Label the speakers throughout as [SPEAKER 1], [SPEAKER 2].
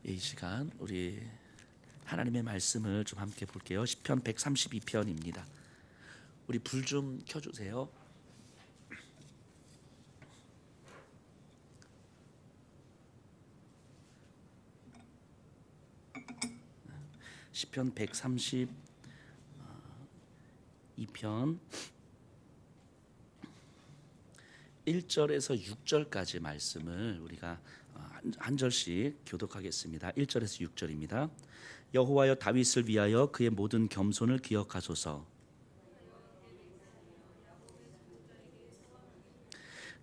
[SPEAKER 1] 이 시간 우리 하나님의 말씀을 좀 함께 볼게요. 시편 132편입니다. 우리 불 좀 켜주세요. 시편 132편 1절에서 6절까지 말씀을 우리가 한 절씩 교독하겠습니다. 1절에서 6절입니다. 여호와여, 다윗을 위하여 그의 모든 겸손을 기억하소서.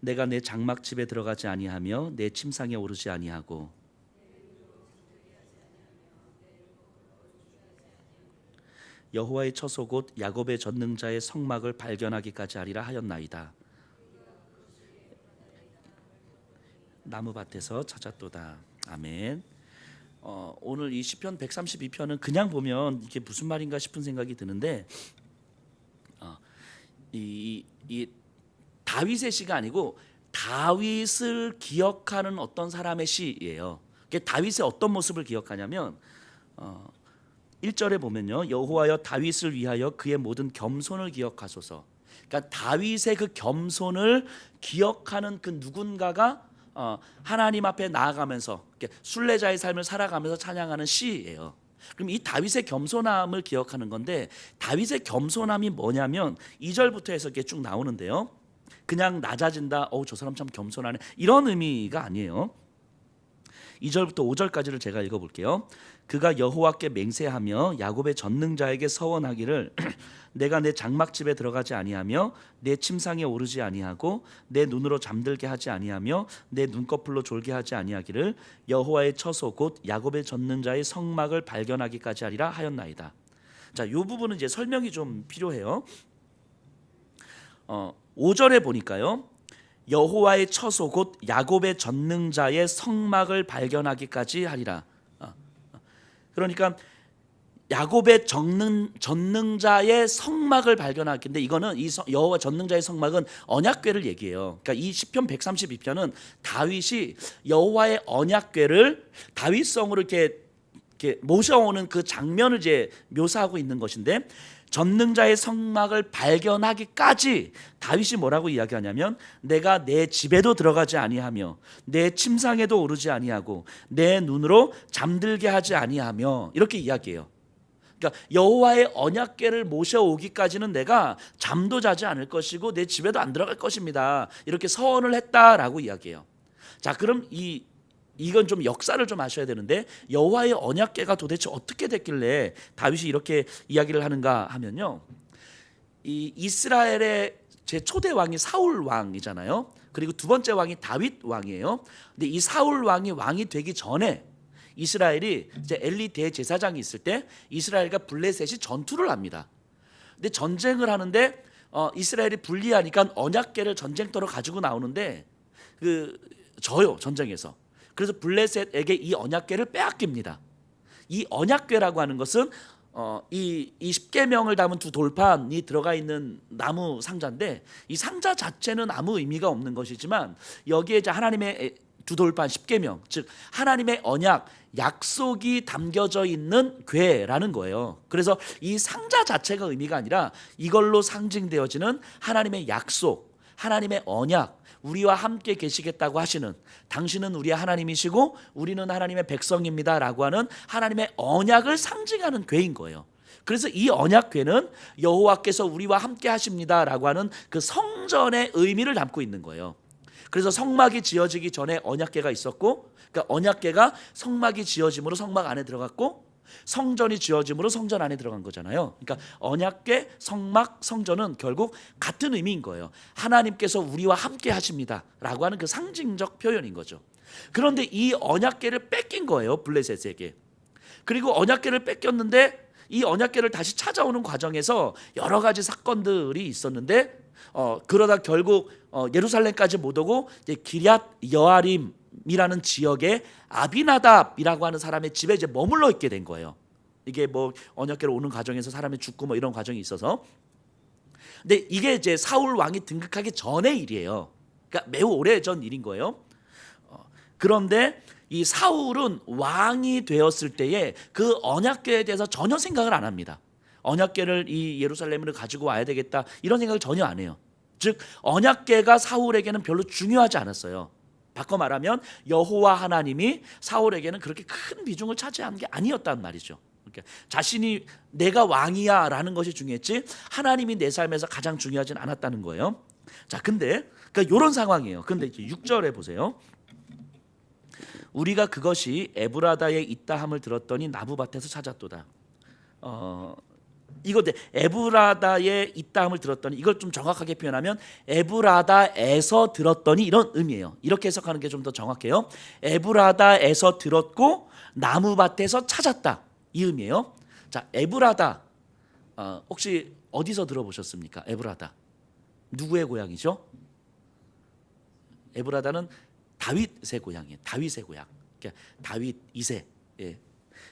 [SPEAKER 1] 내가 내 장막집에 들어가지 아니하며 내 침상에 오르지 아니하고 여호와의 처소 곧 야곱의 전능자의 성막을 발견하기까지 하리라 하였나이다. 나무밭에서 찾았도다. 아멘. 오늘 이 시편 132편은 그냥 보면 이게 무슨 말인가 싶은 생각이 드는데 이 다윗의 시가 아니고 다윗을 기억하는 어떤 사람의 시예요. 다윗의 어떤 모습을 기억하냐면 1절에 보면요, 여호와여 다윗을 위하여 그의 모든 겸손을 기억하소서. 그러니까 다윗의 그 겸손을 기억하는 그 누군가가 하나님 앞에 나아가면서 순례자의 삶을 살아가면서 찬양하는 시예요. 그럼 이 다윗의 겸손함을 기억하는 건데, 다윗의 겸손함이 뭐냐면 2절부터 해서 이렇게 쭉 나오는데요, 그냥 낮아진다, 저 사람 참 겸손하네, 이런 의미가 아니에요. 2절부터 5절까지를 제가 읽어볼게요. 그가 여호와께 맹세하며 야곱의 전능자에게 서원하기를 내가 내 장막집에 들어가지 아니하며 내 침상에 오르지 아니하고 내 눈으로 잠들게 하지 아니하며 내 눈꺼풀로 졸게 하지 아니하기를 여호와의 처소 곧 야곱의 전능자의 성막을 발견하기까지 하리라 하였나이다. 자, 이 부분은 이제 설명이 좀 필요해요. 5절에 보니까요, 여호와의 처소 곧 야곱의 전능자의 성막을 발견하기까지 하리라. 그러니까 야곱의 전능자의 성막을 발견하기인데, 이거는 이 여호와 전능자의 성막은 언약궤를 얘기해요. 그러니까 이 시편 132편은 다윗이 여호와의 언약궤를 다윗성으로 이렇게 모셔오는 그 장면을 이제 묘사하고 있는 것인데, 전능자의 성막을 발견하기까지 다윗이 뭐라고 이야기하냐면 내가 내 집에도 들어가지 아니하며 내 침상에도 오르지 아니하고 내 눈으로 잠들게 하지 아니하며, 이렇게 이야기해요. 그러니까 여호와의 언약궤를 모셔오기까지는 내가 잠도 자지 않을 것이고 내 집에도 안 들어갈 것입니다, 이렇게 서원을 했다라고 이야기해요. 자, 그럼 이건 좀 역사를 좀 아셔야 되는데, 여호와의 언약궤가 도대체 어떻게 됐길래 다윗이 이렇게 이야기를 하는가 하면요, 이 이스라엘의 제 초대 왕이 사울 왕이잖아요. 그리고 두 번째 왕이 다윗 왕이에요. 근데 이 사울 왕이 되기 전에 이스라엘이 이제 엘리 대제사장이 있을 때 이스라엘과 블레셋이 전투를 합니다. 근데 전쟁을 하는데 이스라엘이 불리하니까 언약궤를 전쟁터로 가지고 나오는데 져요, 전쟁에서. 그래서 블레셋에게 이 언약궤를 빼앗깁니다. 이 언약궤라고 하는 것은 이 십계명을 담은 두 돌판이 들어가 있는 나무 상자인데, 이 상자 자체는 아무 의미가 없는 것이지만 여기에 이제 하나님의 두 돌판 십계명, 즉 하나님의 언약, 약속이 담겨져 있는 궤라는 거예요. 그래서 이 상자 자체가 의미가 아니라 이걸로 상징되어지는 하나님의 약속, 하나님의 언약, 우리와 함께 계시겠다고 하시는, 당신은 우리의 하나님이시고 우리는 하나님의 백성입니다 라고 하는 하나님의 언약을 상징하는 궤인 거예요. 그래서 이 언약궤는 여호와께서 우리와 함께 하십니다 라고 하는 그 성전의 의미를 담고 있는 거예요. 그래서 성막이 지어지기 전에 언약궤가 있었고, 그러니까 언약궤가 성막이 지어짐으로 성막 안에 들어갔고, 성전이 지어짐으로 성전 안에 들어간 거잖아요. 그러니까 언약궤, 성막, 성전은 결국 같은 의미인 거예요. 하나님께서 우리와 함께 하십니다 라고 하는 그 상징적 표현인 거죠. 그런데 이 언약궤를 뺏긴 거예요, 블레셋에게. 그리고 언약궤를 뺏겼는데 이 언약궤를 다시 찾아오는 과정에서 여러 가지 사건들이 있었는데, 그러다 결국 예루살렘까지 못 오고 이제 기럇 여아림이라는 지역에 아비나답이라고 하는 사람의 집에 이제 머물러 있게 된 거예요. 이게 뭐 언약궤로 오는 과정에서 사람이 죽고 뭐 이런 과정이 있어서. 근데 이게 이제 사울 왕이 등극하기 전의 일이에요. 그러니까 매우 오래전 일인 거예요. 그런데 이 사울은 왕이 되었을 때에 그 언약궤에 대해서 전혀 생각을 안 합니다. 언약궤를 이 예루살렘으로 가지고 와야 되겠다 이런 생각을 전혀 안 해요. 즉 언약궤가 사울에게는 별로 중요하지 않았어요. 바꿔 말하면 여호와 하나님이 사울에게는 그렇게 큰 비중을 차지하는 게 아니었단 말이죠. 그러니까 자신이 내가 왕이야 라는 것이 중요했지 하나님이 내 삶에서 가장 중요하진 않았다는 거예요. 자, 근데 그러니까 이런 상황이에요. 근데 이제 6절에 보세요. 우리가 그것이 에브라다에 있다 함을 들었더니 나무밭에서 찾았도다. 이거 에브라다에 있다 함을 들었더니, 이걸 좀 정확하게 표현하면 에브라다에서 들었더니 이런 의미예요. 이렇게 해석하는 게 좀 더 정확해요. 에브라다에서 들었고 나무밭에서 찾았다 이 의미예요. 자, 에브라다 혹시 어디서 들어보셨습니까? 에브라다 누구의 고향이죠? 에브라다는 다윗의 고향이에요. 다윗의 고향. 그러니까 다윗 2세. 예.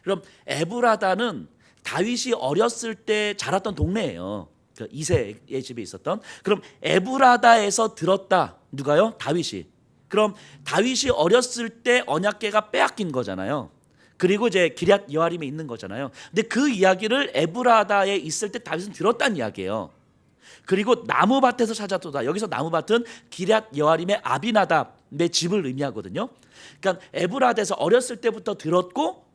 [SPEAKER 1] 그럼 에브라다는 다윗이 어렸을 때 자랐던 동네예요. 그 2세의 집에 있었던. 그럼 에브라다에서 들었다. 누가요? 다윗이. 그럼 다윗이 어렸을 때 언약궤가 빼앗긴 거잖아요. 그리고 이제 기럇 여아림에 있는 거잖아요. 근데 그 이야기를 에브라다에 있을 때 다윗은 들었다는 이야기예요. 그리고 나무밭에서 찾았도다. 여기서 나무밭은 기럇 여아림의 아비나답의 집을 의미하거든요. 그러니까 에브라다에서 어렸을 때부터 들었고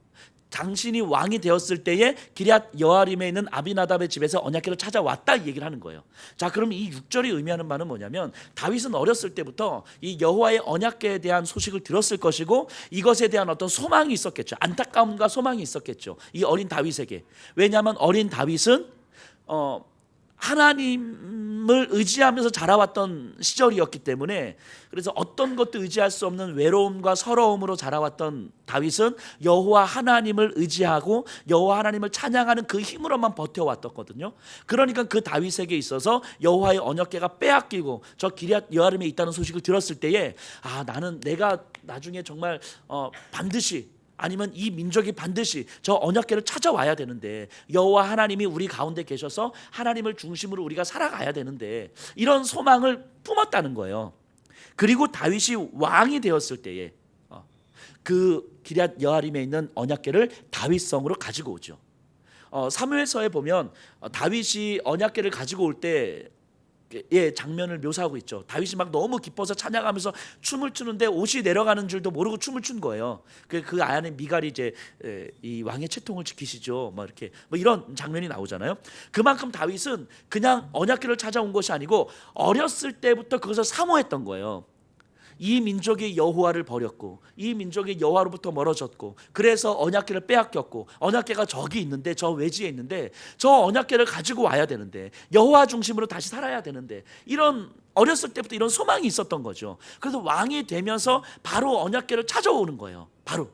[SPEAKER 1] 당신이 왕이 되었을 때에 기럇 여아림에 있는 아비나답의 집에서 언약궤를 찾아왔다 이 얘기를 하는 거예요. 자, 그럼 이 6절이 의미하는 바는 뭐냐면 다윗은 어렸을 때부터 이 여호와의 언약궤에 대한 소식을 들었을 것이고 이것에 대한 어떤 소망이 있었겠죠. 안타까움과 소망이 있었겠죠. 이 어린 다윗에게. 왜냐하면 어린 다윗은 하나님을 의지하면서 자라왔던 시절이었기 때문에, 그래서 어떤 것도 의지할 수 없는 외로움과 서러움으로 자라왔던 다윗은 여호와 하나님을 의지하고 여호와 하나님을 찬양하는 그 힘으로만 버텨왔었거든요. 그러니까 그 다윗에게 있어서 여호와의 언약궤가 빼앗기고 저 기럇 여아림에 있다는 소식을 들었을 때에 나는 내가 나중에 정말 반드시, 아니면 이 민족이 반드시 저 언약궤를 찾아와야 되는데, 여호와 하나님이 우리 가운데 계셔서 하나님을 중심으로 우리가 살아가야 되는데, 이런 소망을 품었다는 거예요. 그리고 다윗이 왕이 되었을 때에 그 기럇 여아림에 있는 언약궤를 다윗성으로 가지고 오죠. 사무엘서에 보면 다윗이 언약궤를 가지고 올 때 장면을 묘사하고 있죠. 다윗이 막 너무 기뻐서 찬양하면서 춤을 추는데 옷이 내려가는 줄도 모르고 춤을 춘 거예요. 그 안에 미갈이 이제 이 왕의 채통을 지키시죠. 뭐 이렇게 이런 장면이 나오잖아요. 그만큼 다윗은 그냥 언약궤를 찾아온 것이 아니고 어렸을 때부터 그것을 사모했던 거예요. 이 민족이 여호와를 버렸고 이 민족이 여호와로부터 멀어졌고 그래서 언약궤를 빼앗겼고 언약궤가 저기 있는데, 저 외지에 있는데 저 언약궤를 가지고 와야 되는데, 여호와 중심으로 다시 살아야 되는데, 이런 어렸을 때부터 이런 소망이 있었던 거죠. 그래서 왕이 되면서 바로 언약궤를 찾아오는 거예요. 바로.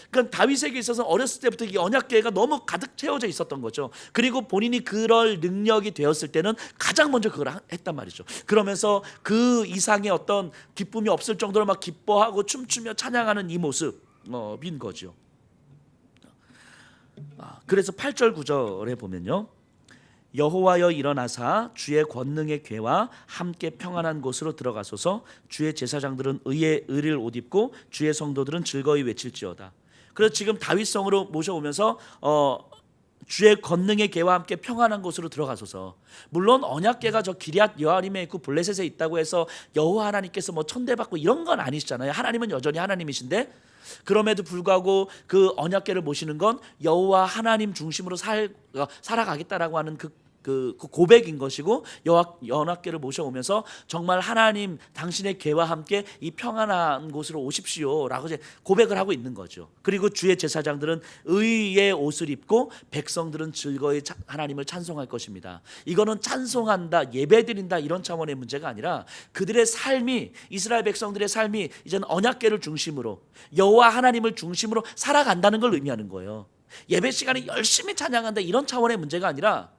[SPEAKER 1] 그러니까 다윗에게 있어서 어렸을 때부터 이 언약궤가 너무 가득 채워져 있었던 거죠. 그리고 본인이 그럴 능력이 되었을 때는 가장 먼저 그걸 했단 말이죠. 그러면서 그 이상의 어떤 기쁨이 없을 정도로 막 기뻐하고 춤추며 찬양하는 이 모습인 거죠. 그래서 8절 9절에 보면요, 여호와여 일어나사 주의 권능의 궤와 함께 평안한 곳으로 들어가소서. 주의 제사장들은 의의 의를 옷 입고 주의 성도들은 즐거이 외칠지어다. 그래서 지금 다윗성으로 모셔오면서 주의 권능의 궤와 함께 평안한 곳으로 들어가소서. 물론 언약궤가 저 기럇 여아림에 있고 블레셋에 있다고 해서 여호와 하나님께서 뭐 천대받고 이런 건 아니시잖아요. 하나님은 여전히 하나님이신데, 그럼에도 불구하고 그 언약궤를 모시는 건 여호와 하나님 중심으로 살아가겠다라고 하는 그 고백인 것이고, 언약궤를 모셔오면서 정말 하나님 당신의 궤와 함께 이 평안한 곳으로 오십시오라고 이제 고백을 하고 있는 거죠. 그리고 주의 제사장들은 의의 옷을 입고 백성들은 즐거이 하나님을 찬송할 것입니다. 이거는 찬송한다, 예배드린다 이런 차원의 문제가 아니라 그들의 삶이, 이스라엘 백성들의 삶이 이제는 언약궤를 중심으로 여호와 하나님을 중심으로 살아간다는 걸 의미하는 거예요. 예배 시간에 열심히 찬양한다 이런 차원의 문제가 아니라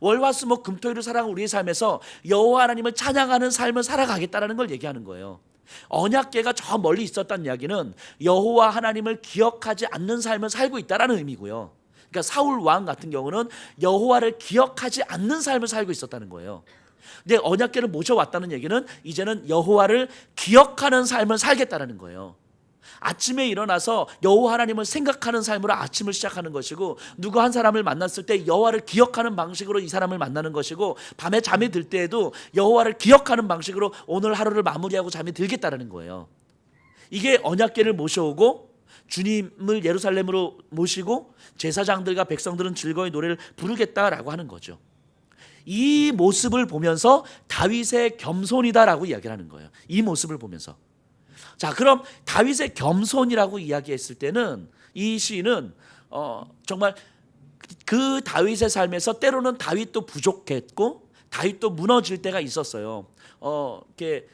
[SPEAKER 1] 월화수목 금토일을 살아가는 우리의 삶에서 여호와 하나님을 찬양하는 삶을 살아가겠다라는 걸 얘기하는 거예요. 언약궤가 저 멀리 있었다는 이야기는 여호와 하나님을 기억하지 않는 삶을 살고 있다라는 의미고요. 그러니까 사울 왕 같은 경우는 여호와를 기억하지 않는 삶을 살고 있었다는 거예요. 근데 언약궤를 모셔왔다는 얘기는 이제는 여호와를 기억하는 삶을 살겠다라는 거예요. 아침에 일어나서 여호와 하나님을 생각하는 삶으로 아침을 시작하는 것이고, 누구 한 사람을 만났을 때 여호와를 기억하는 방식으로 이 사람을 만나는 것이고, 밤에 잠이 들 때에도 여호와를 기억하는 방식으로 오늘 하루를 마무리하고 잠이 들겠다라는 거예요. 이게 언약궤를 모셔오고 주님을 예루살렘으로 모시고 제사장들과 백성들은 즐거이 노래를 부르겠다라고 하는 거죠. 이 모습을 보면서 다윗의 겸손이다라고 이야기를 하는 거예요. 이 모습을 보면서. 자, 그럼 다윗의 겸손이라고 이야기했을 때는 이 시인은 정말 그 다윗의 삶에서 때로는 다윗도 부족했고 다윗도 무너질 때가 있었어요. 이렇게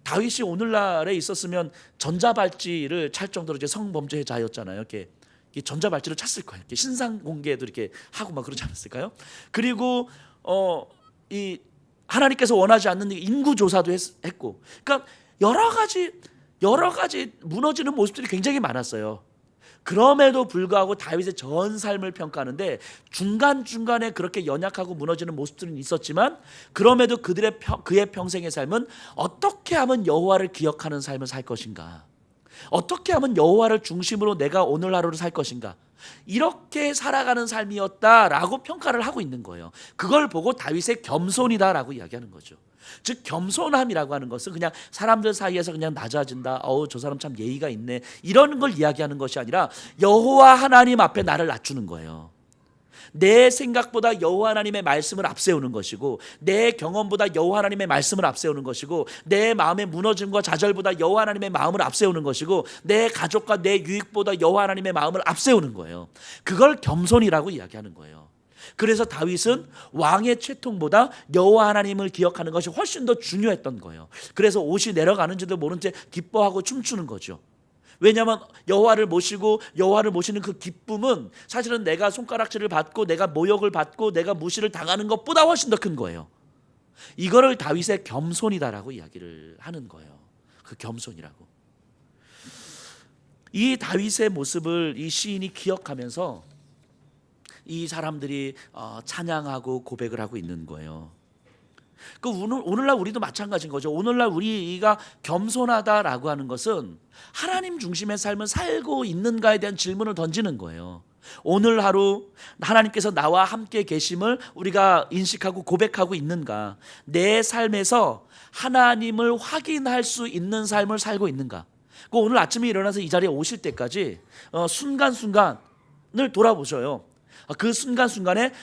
[SPEAKER 1] 다윗이 오늘날에 있었으면 전자발찌를 찰 정도로 이제 성범죄자였잖아요. 이렇게 전자발찌를 찼을 거예요. 이렇게 신상 공개도 이렇게 하고 막 그러지 않았을까요? 그리고 이 하나님께서 원하지 않는 인구 조사도 했고, 그러니까 여러 가지 무너지는 모습들이 굉장히 많았어요. 그럼에도 불구하고 다윗의 전 삶을 평가하는데 중간중간에 그렇게 연약하고 무너지는 모습들은 있었지만, 그럼에도 그의 평생의 삶은 어떻게 하면 여호와를 기억하는 삶을 살 것인가, 어떻게 하면 여호와를 중심으로 내가 오늘 하루를 살 것인가, 이렇게 살아가는 삶이었다라고 평가를 하고 있는 거예요. 그걸 보고 다윗의 겸손이다라고 이야기하는 거죠. 즉 겸손함이라고 하는 것은 그냥 사람들 사이에서 그냥 낮아진다, 저 사람 참 예의가 있네, 이런 걸 이야기하는 것이 아니라 여호와 하나님 앞에 나를 낮추는 거예요. 내 생각보다 여호와 하나님의 말씀을 앞세우는 것이고, 내 경험보다 여호와 하나님의 말씀을 앞세우는 것이고, 내 마음의 무너짐과 좌절보다 여호와 하나님의 마음을 앞세우는 것이고, 내 가족과 내 유익보다 여호와 하나님의 마음을 앞세우는 거예요. 그걸 겸손이라고 이야기하는 거예요. 그래서 다윗은 왕의 채통보다 여호와 하나님을 기억하는 것이 훨씬 더 중요했던 거예요. 그래서 옷이 내려가는지도 모른 채 기뻐하고 춤추는 거죠. 왜냐하면 여호와를 모시고 여호와를 모시는 그 기쁨은 사실은 내가 손가락질을 받고 내가 모욕을 받고 내가 무시를 당하는 것보다 훨씬 더 큰 거예요. 이거를 다윗의 겸손이다라고 이야기를 하는 거예요. 그 겸손이라고. 이 다윗의 모습을 이 시인이 기억하면서 이 사람들이 찬양하고 고백을 하고 있는 거예요. 그 오늘날 우리도 마찬가지인 거죠. 오늘날 우리가 겸손하다라고 하는 것은 하나님 중심의 삶을 살고 있는가에 대한 질문을 던지는 거예요. 오늘 하루 하나님께서 나와 함께 계심을 우리가 인식하고 고백하고 있는가, 내 삶에서 하나님을 확인할 수 있는 삶을 살고 있는가. 오늘 아침에 일어나서 이 자리에 오실 때까지 순간순간을 돌아보셔요. 그 순간순간에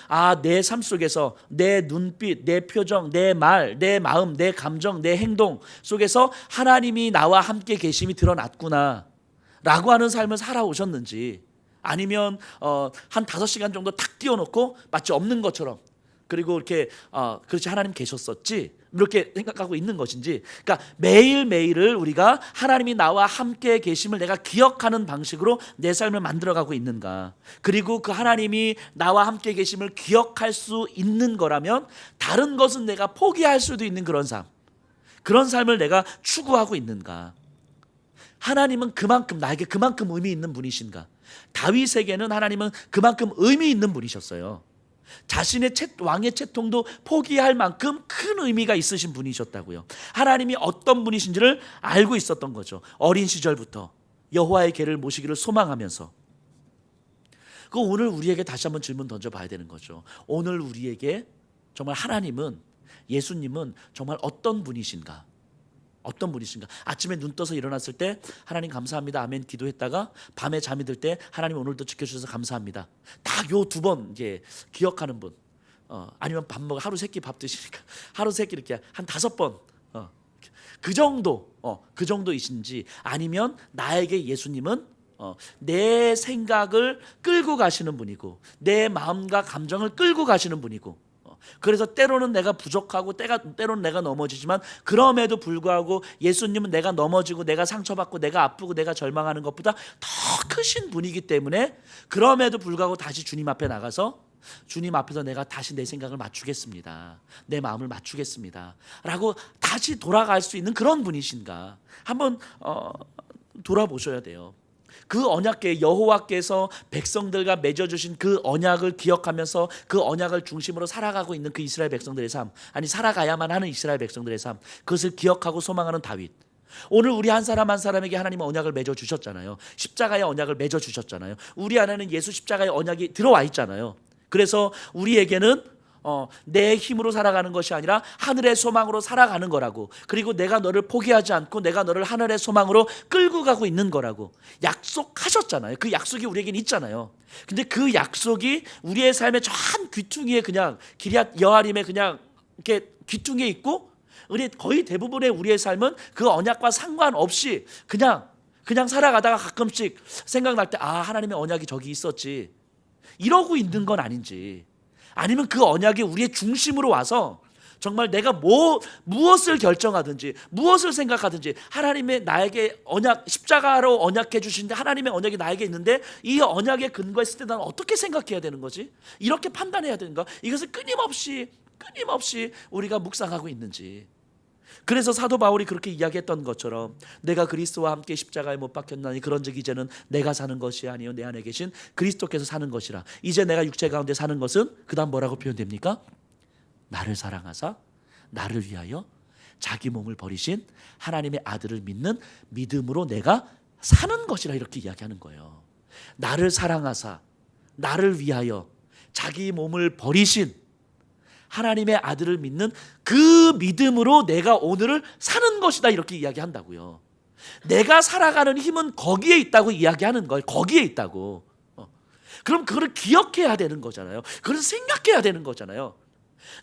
[SPEAKER 1] 내 삶 속에서 내 눈빛, 내 표정, 내 말, 내 마음, 내 감정, 내 행동 속에서 하나님이 나와 함께 계심이 드러났구나 라고 하는 삶을 살아오셨는지, 아니면 한 5시간 정도 탁 띄워놓고 마치 없는 것처럼, 그리고 이렇게 그렇지 하나님 계셨었지 이렇게 생각하고 있는 것인지, 그러니까 매일매일을 우리가 하나님이 나와 함께 계심을 내가 기억하는 방식으로 내 삶을 만들어가고 있는가. 그리고 그 하나님이 나와 함께 계심을 기억할 수 있는 거라면 다른 것은 내가 포기할 수도 있는 그런 삶을 내가 추구하고 있는가. 하나님은 나에게 그만큼 의미 있는 분이신가. 다윗에게는 하나님은 그만큼 의미 있는 분이셨어요. 자신의 왕의 채통도 포기할 만큼 큰 의미가 있으신 분이셨다고요. 하나님이 어떤 분이신지를 알고 있었던 거죠. 어린 시절부터 여호와의 궤를 모시기를 소망하면서. 오늘 우리에게 다시 한번 질문 던져봐야 되는 거죠. 오늘 우리에게 정말 하나님은, 예수님은 정말 어떤 분이신가? 어떤 분이신가? 아침에 눈 떠서 일어났을 때 하나님 감사합니다 아멘 기도했다가 밤에 잠이 들 때 하나님 오늘도 지켜주셔서 감사합니다, 딱 요 2번 이제 기억하는 분. 아니면 밥 먹어 하루 3끼 밥 드시니까 하루 3끼 이렇게 한 5번 그 정도이신지, 아니면 나에게 예수님은 내 생각을 끌고 가시는 분이고 내 마음과 감정을 끌고 가시는 분이고, 그래서 때로는 내가 부족하고 때로는 내가 넘어지지만 그럼에도 불구하고 예수님은 내가 넘어지고 내가 상처받고 내가 아프고 내가 절망하는 것보다 더 크신 분이기 때문에 그럼에도 불구하고 다시 주님 앞에 나가서 주님 앞에서 내가 다시 내 생각을 맞추겠습니다, 내 마음을 맞추겠습니다 라고 다시 돌아갈 수 있는 그런 분이신가 한번 돌아보셔야 돼요. 그 언약궤, 여호와께서 백성들과 맺어주신 그 언약을 기억하면서 그 언약을 중심으로 살아가고 있는 그 이스라엘 백성들의 삶, 아니 살아가야만 하는 이스라엘 백성들의 삶, 그것을 기억하고 소망하는 다윗. 오늘 우리 한 사람 한 사람에게 하나님은 언약을 맺어 주셨잖아요. 십자가의 언약을 맺어 주셨잖아요. 우리 안에는 예수 십자가의 언약이 들어와 있잖아요. 그래서 우리에게는 내 힘으로 살아가는 것이 아니라 하늘의 소망으로 살아가는 거라고. 그리고 내가 너를 포기하지 않고 내가 너를 하늘의 소망으로 끌고 가고 있는 거라고 약속하셨잖아요. 그 약속이 우리에게는 있잖아요. 근데 그 약속이 우리의 삶의 저 한 귀퉁이에 그냥 기럇 여아림에 그냥 이렇게 귀퉁이에 있고, 우리 거의 대부분의 우리의 삶은 그 언약과 상관없이 그냥 살아가다가 가끔씩 생각날 때 하나님의 언약이 저기 있었지 이러고 있는 건 아닌지, 아니면 그 언약이 우리의 중심으로 와서 정말 내가 무엇을 결정하든지 무엇을 생각하든지 하나님의 나에게 십자가로 언약해 주신데 하나님의 언약이 나에게 있는데 이 언약에 근거했을 때 나는 어떻게 생각해야 되는 거지? 이렇게 판단해야 되는가? 이것을 끊임없이 우리가 묵상하고 있는지. 그래서 사도 바울이 그렇게 이야기했던 것처럼 내가 그리스도와 함께 십자가에 못 박혔나니 그런즉 이제는 내가 사는 것이 아니요 내 안에 계신 그리스도께서 사는 것이라. 이제 내가 육체 가운데 사는 것은 그 다음 뭐라고 표현됩니까? 나를 사랑하사 나를 위하여 자기 몸을 버리신 하나님의 아들을 믿는 믿음으로 내가 사는 것이라, 이렇게 이야기하는 거예요. 나를 사랑하사 나를 위하여 자기 몸을 버리신 하나님의 아들을 믿는 그 믿음으로 내가 오늘을 사는 것이다, 이렇게 이야기한다고요. 내가 살아가는 힘은 거기에 있다고 이야기하는 거예요. 거기에 있다고. 그럼 그걸 기억해야 되는 거잖아요. 그걸 생각해야 되는 거잖아요.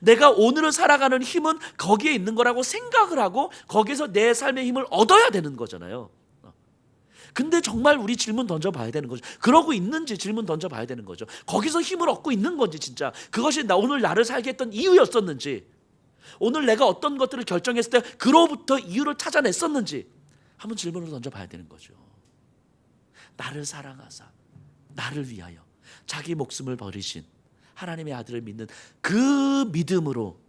[SPEAKER 1] 내가 오늘을 살아가는 힘은 거기에 있는 거라고 생각을 하고 거기서 내 삶의 힘을 얻어야 되는 거잖아요. 근데 정말 우리 질문 던져봐야 되는 거죠. 그러고 있는지 질문 던져봐야 되는 거죠. 거기서 힘을 얻고 있는 건지, 진짜 그것이 오늘 나를 살게 했던 이유였었는지, 오늘 내가 어떤 것들을 결정했을 때 그로부터 이유를 찾아냈었는지 한번 질문을 던져봐야 되는 거죠. 나를 사랑하사 나를 위하여 자기 목숨을 버리신 하나님의 아들을 믿는 그 믿음으로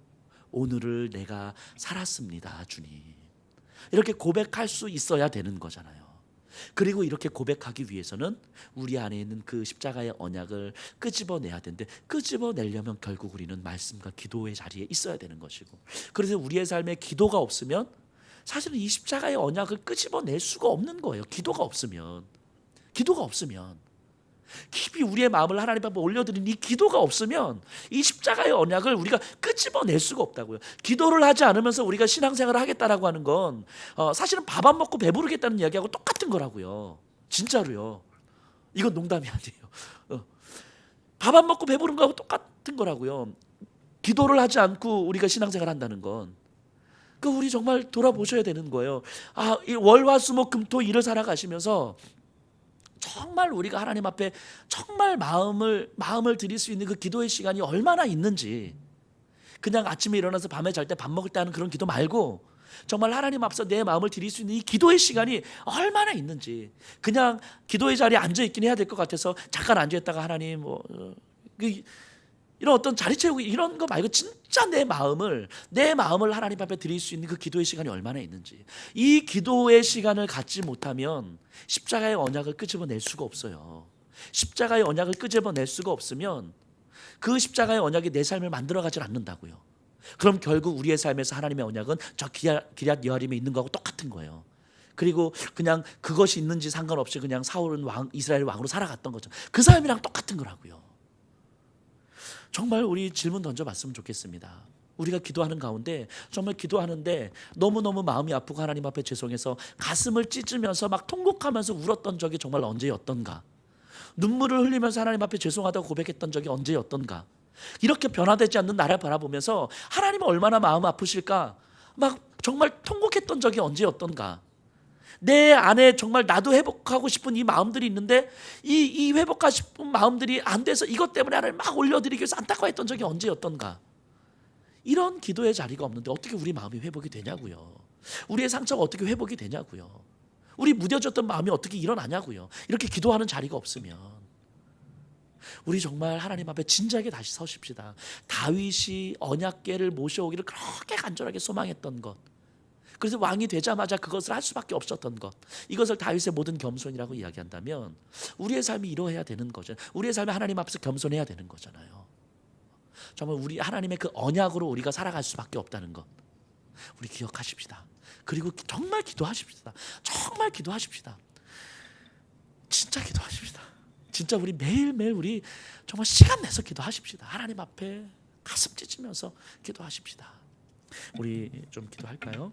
[SPEAKER 1] 오늘을 내가 살았습니다, 주님. 이렇게 고백할 수 있어야 되는 거잖아요. 그리고 이렇게 고백하기 위해서는 우리 안에 있는 그 십자가의 언약을 끄집어내야 되는데, 끄집어내려면 결국 우리는 말씀과 기도의 자리에 있어야 되는 것이고, 그래서 우리의 삶에 기도가 없으면 사실은 이 십자가의 언약을 끄집어낼 수가 없는 거예요. 기도가 없으면 깊이 우리의 마음을 하나님 앞에 올려드린 이 기도가 없으면 이 십자가의 언약을 우리가 끄집어낼 수가 없다고요. 기도를 하지 않으면서 우리가 신앙생활을 하겠다라고 하는 건 사실은 밥 안 먹고 배부르겠다는 이야기하고 똑같은 거라고요. 진짜로요. 이건 농담이 아니에요. 밥 안 먹고 배부른 거하고 똑같은 거라고요. 기도를 하지 않고 우리가 신앙생활을 한다는 건. 우리 정말 돌아보셔야 되는 거예요. 이 월화수목금토 일을 살아가시면서 정말 우리가 하나님 앞에 정말 마음을 드릴 수 있는 그 기도의 시간이 얼마나 있는지, 그냥 아침에 일어나서 밤에 잘 때 밥 먹을 때 하는 그런 기도 말고 정말 하나님 앞서 내 마음을 드릴 수 있는 이 기도의 시간이 얼마나 있는지. 그냥 기도의 자리에 앉아 있긴 해야 될 것 같아서 잠깐 앉아 있다가 하나님 이런 어떤 자리 채우기 이런 거 말고 진짜 내 마음을 하나님 앞에 드릴 수 있는 그 기도의 시간이 얼마나 있는지. 이 기도의 시간을 갖지 못하면 십자가의 언약을 끄집어낼 수가 없어요. 십자가의 언약을 끄집어낼 수가 없으면 그 십자가의 언약이 내 삶을 만들어가질 않는다고요. 그럼 결국 우리의 삶에서 하나님의 언약은 저 기럇 여아림에 있는 거하고 똑같은 거예요. 그리고 그냥 그것이 있는지 상관없이 그냥 사울은 이스라엘 왕으로 살아갔던 거죠. 그 삶이랑 똑같은 거라고요. 정말 우리 질문 던져봤으면 좋겠습니다. 우리가 기도하는 가운데 정말 기도하는데 너무너무 마음이 아프고 하나님 앞에 죄송해서 가슴을 찢으면서 막 통곡하면서 울었던 적이 정말 언제였던가? 눈물을 흘리면서 하나님 앞에 죄송하다고 고백했던 적이 언제였던가? 이렇게 변화되지 않는 나를 바라보면서 하나님은 얼마나 마음 아프실까? 막 정말 통곡했던 적이 언제였던가? 내 안에 정말 나도 회복하고 싶은 이 마음들이 있는데 이 회복하고 싶은 마음들이 안 돼서 이것 때문에 하나님 막 올려드리기 위해서 안타까워했던 적이 언제였던가? 이런 기도의 자리가 없는데 어떻게 우리 마음이 회복이 되냐고요. 우리의 상처가 어떻게 회복이 되냐고요. 우리 무뎌졌던 마음이 어떻게 일어나냐고요. 이렇게 기도하는 자리가 없으면. 우리 정말 하나님 앞에 진지하게 다시 서십시다. 다윗이 언약궤를 모셔오기를 그렇게 간절하게 소망했던 것, 그래서 왕이 되자마자 그것을 할 수밖에 없었던 것, 이것을 다윗의 모든 겸손이라고 이야기한다면 우리의 삶이 이러해야 되는 거죠. 우리의 삶이 하나님 앞에서 겸손해야 되는 거잖아요. 정말 우리 하나님의 그 언약으로 우리가 살아갈 수밖에 없다는 것 우리 기억하십시다. 그리고 정말 기도하십시다. 정말 기도하십시다. 진짜 기도하십시다. 진짜 우리 매일매일 우리 정말 시간 내서 기도하십시다. 하나님 앞에 가슴 찢으면서 기도하십시다. 우리 좀 기도할까요?